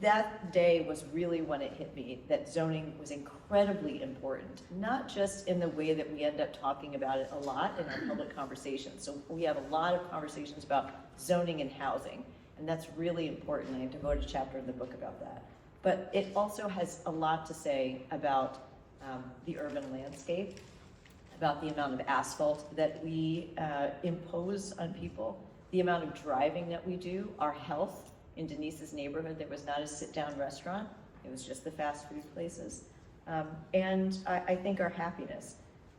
that day was really when it hit me that zoning was incredibly important, not just in the way that we end up talking about it a lot in our public conversations. So we have a lot of conversations about zoning and housing, and that's really important. I devote a chapter in the book about that. But it also has a lot to say about the urban landscape, about the amount of asphalt that we impose on people, the amount of driving that we do, our health. In Denise's neighborhood, there was not a sit-down restaurant. It was just the fast food places. And I think our happiness.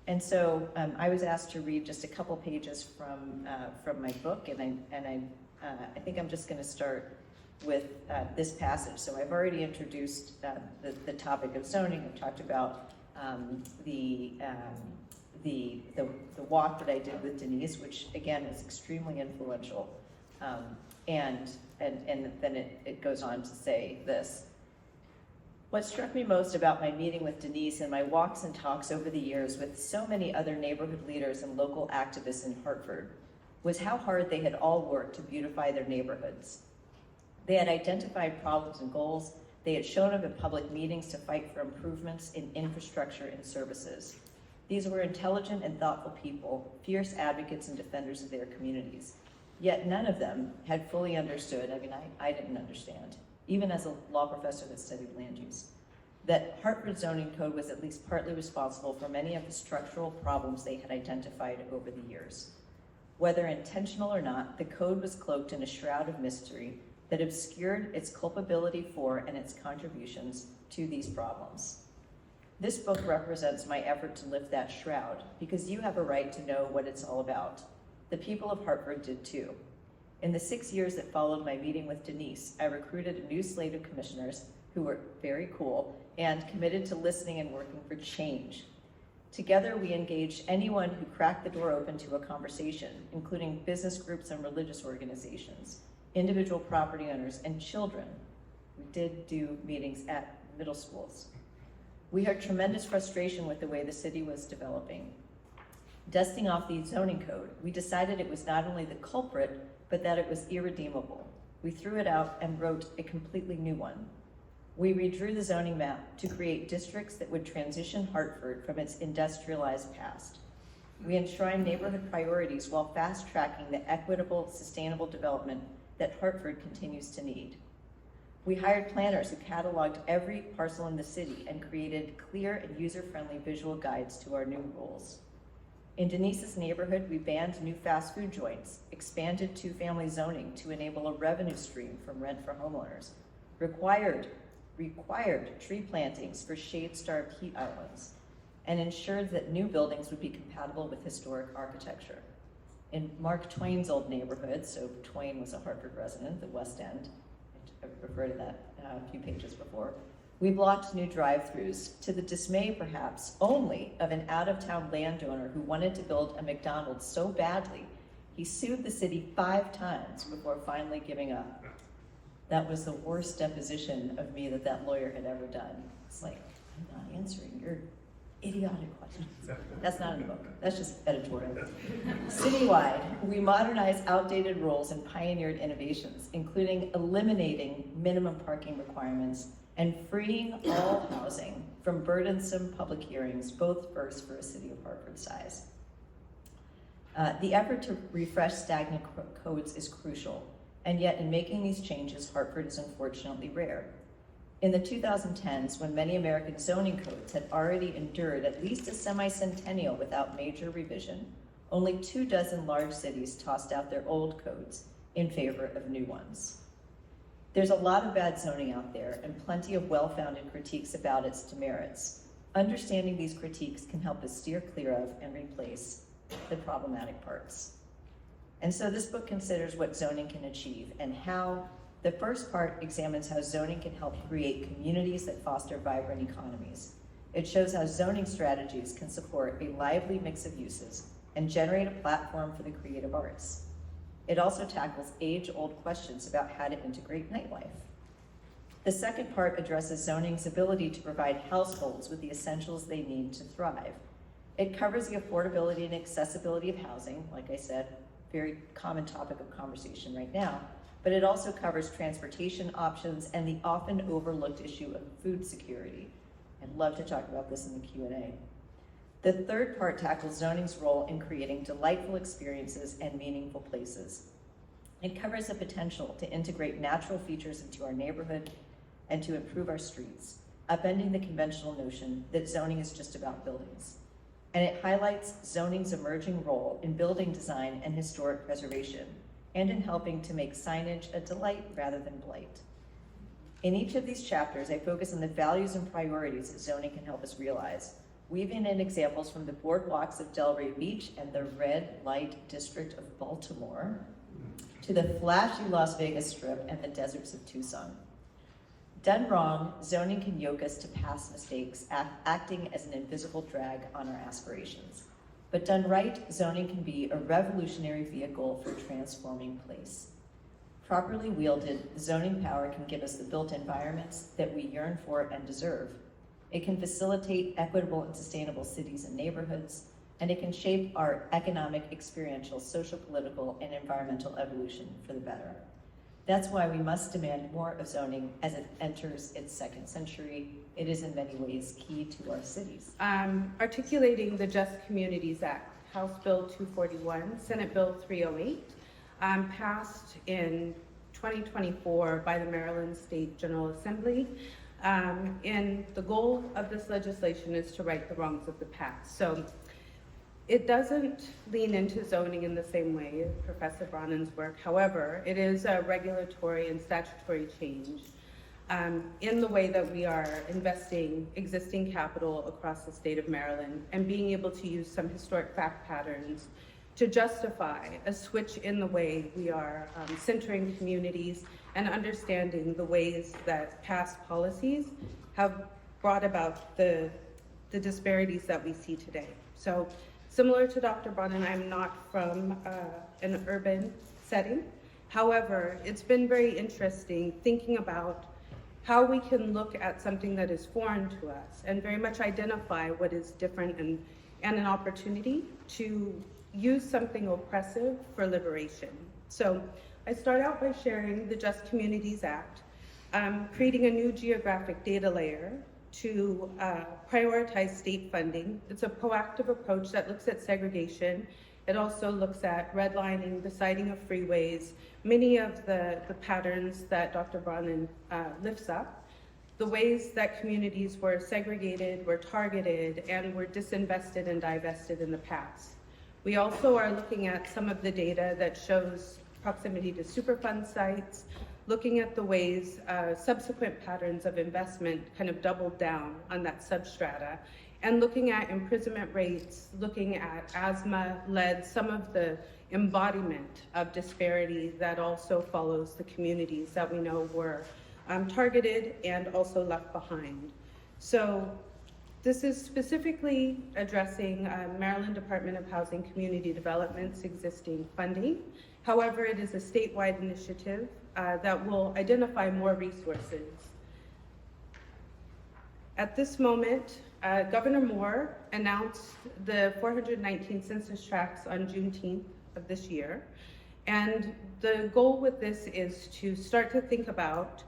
And so I was asked to read just a couple pages from my book, and I think I'm just gonna start with this passage. So I've already introduced the topic of zoning. I've talked about the walk that I did with Denise, which again is extremely influential. And then it goes on to say this. What struck me most about my meeting with Denise and my walks and talks over the years with so many other neighborhood leaders and local activists in Hartford was how hard they had all worked to beautify their neighborhoods. They had identified problems and goals. They had shown up at public meetings to fight for improvements in infrastructure and services. These were intelligent and thoughtful people, fierce advocates and defenders of their communities. Yet none of them had fully understood, I mean, I didn't understand, even as a law professor that studied land use, that Hartford's zoning code was at least partly responsible for many of the structural problems they had identified over the years. Whether intentional or not, the code was cloaked in a shroud of mystery that obscured its culpability for and its contributions to these problems. This book represents my effort to lift that shroud because you have a right to know what it's all about. The people of Hartford did too. In the 6 years that followed my meeting with Denise, I recruited a new slate of commissioners who were very cool and committed to listening and working for change. Together, we engaged anyone who cracked the door open to a conversation, including business groups and religious organizations, individual property owners, and children. We did do meetings at middle schools. We had tremendous frustration with the way the city was developing. Dusting off the zoning code, we decided it was not only the culprit, but that it was irredeemable. We threw it out and wrote a completely new one. We redrew the zoning map to create districts that would transition Hartford from its industrialized past. We enshrined neighborhood priorities while fast-tracking the equitable, sustainable development that Hartford continues to need. We hired planners who cataloged every parcel in the city and created clear and user-friendly visual guides to our new rules. In Denise's neighborhood, we banned new fast food joints, expanded two-family zoning to enable a revenue stream from rent for homeowners, required tree plantings for shade-starved heat islands, and ensured that new buildings would be compatible with historic architecture. In Mark Twain's old neighborhood, so Twain was a Hartford resident, the West End, I referred to that a few pages before, we blocked new drive-throughs, to the dismay, perhaps, only of an out-of-town landowner who wanted to build a McDonald's so badly, he sued the city 5 times before finally giving up. That was the worst deposition of me that lawyer had ever done. It's like, I'm not answering your idiotic questions. That's not in the book, that's just editorial. Citywide, we modernized outdated rules and pioneered innovations, including eliminating minimum parking requirements and freeing all housing from burdensome public hearings, both first for a city of Hartford size. The effort to refresh stagnant codes is crucial, and yet in making these changes, Hartford is unfortunately rare. In the 2010s, when many American zoning codes had already endured at least a semi-centennial without major revision, only 24 large cities tossed out their old codes in favor of new ones. There's a lot of bad zoning out there and plenty of well-founded critiques about its demerits. Understanding these critiques can help us steer clear of and replace the problematic parts. And so this book considers what zoning can achieve and how. The first part examines how zoning can help create communities that foster vibrant economies. It shows how zoning strategies can support a lively mix of uses and generate a platform for the creative arts. It also tackles age-old questions about how to integrate nightlife. The second part addresses zoning's ability to provide households with the essentials they need to thrive. It covers the affordability and accessibility of housing, like I said, very common topic of conversation right now, but it also covers transportation options and the often overlooked issue of food security. I'd love to talk about this in the Q&A. The third part tackles zoning's role in creating delightful experiences and meaningful places. It covers the potential to integrate natural features into our neighborhood and to improve our streets, upending the conventional notion that zoning is just about buildings. And it highlights zoning's emerging role in building design and historic preservation, and in helping to make signage a delight rather than blight. In each of these chapters, I focus on the values and priorities that zoning can help us realize, weaving in examples from the boardwalks of Delray Beach and the red light district of Baltimore, to the flashy Las Vegas Strip and the deserts of Tucson. Done wrong, zoning can yoke us to past mistakes, acting as an invisible drag on our aspirations. But done right, zoning can be a revolutionary vehicle for transforming place. Properly wielded, zoning power can give us the built environments that we yearn for and deserve. It can facilitate equitable and sustainable cities and neighborhoods, and it can shape our economic, experiential, social, political, and environmental evolution for the better. That's why we must demand more of zoning as it enters its second century. It is in many ways key to our cities. Articulating the Just Communities Act, House Bill 241, Senate Bill 308, passed in 2024 by the Maryland State General Assembly. And the goal of this legislation is to right the wrongs of the past. So it doesn't lean into zoning in the same way as Professor Bronnan's work. However, it is a regulatory and statutory change in the way that we are investing existing capital across the state of Maryland and being able to use some historic fact patterns to justify a switch in the way we are centering communities and understanding the ways that past policies have brought about the disparities that we see today. So similar to Dr. Bronnan, I'm not from an urban setting. However, it's been very interesting thinking about how we can look at something that is foreign to us and very much identify what is different and an opportunity to use something oppressive for liberation. So I start out by sharing the Just Communities Act, creating a new geographic data layer to prioritize state funding. It's a proactive approach that looks at segregation. It also looks at redlining, the siting of freeways, many of the patterns that Dr. Bronnan lifts up, the ways that communities were segregated, were targeted, and were disinvested and divested in the past. We also are looking at some of the data that shows proximity to Superfund sites, looking at the ways subsequent patterns of investment kind of doubled down on that substrata, and looking at imprisonment rates, looking at asthma, lead, some of the embodiment of disparity that also follows the communities that we know were targeted and also left behind. So this is specifically addressing Maryland Department of Housing Community Development's existing funding. However, it is a statewide initiative that will identify more resources. At this moment, Governor Moore announced the 419 census tracts on Juneteenth of this year. And the goal with this is to start to think about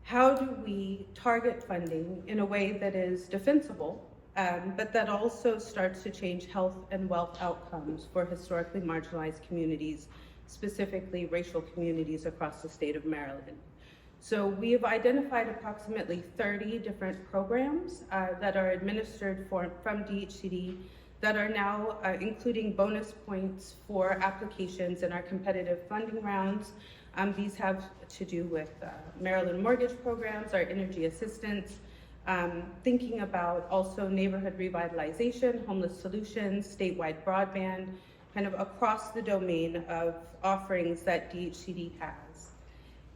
how do we target funding in a way that is defensible, but that also starts to change health and wealth outcomes for historically marginalized communities, specifically racial communities across the state of Maryland. So we have identified approximately 30 different programs that are administered from DHCD that are now including bonus points for applications in our competitive funding rounds. These have to do with Maryland mortgage programs, our energy assistance, thinking about also neighborhood revitalization, homeless solutions, statewide broadband, kind of across the domain of offerings that DHCD has.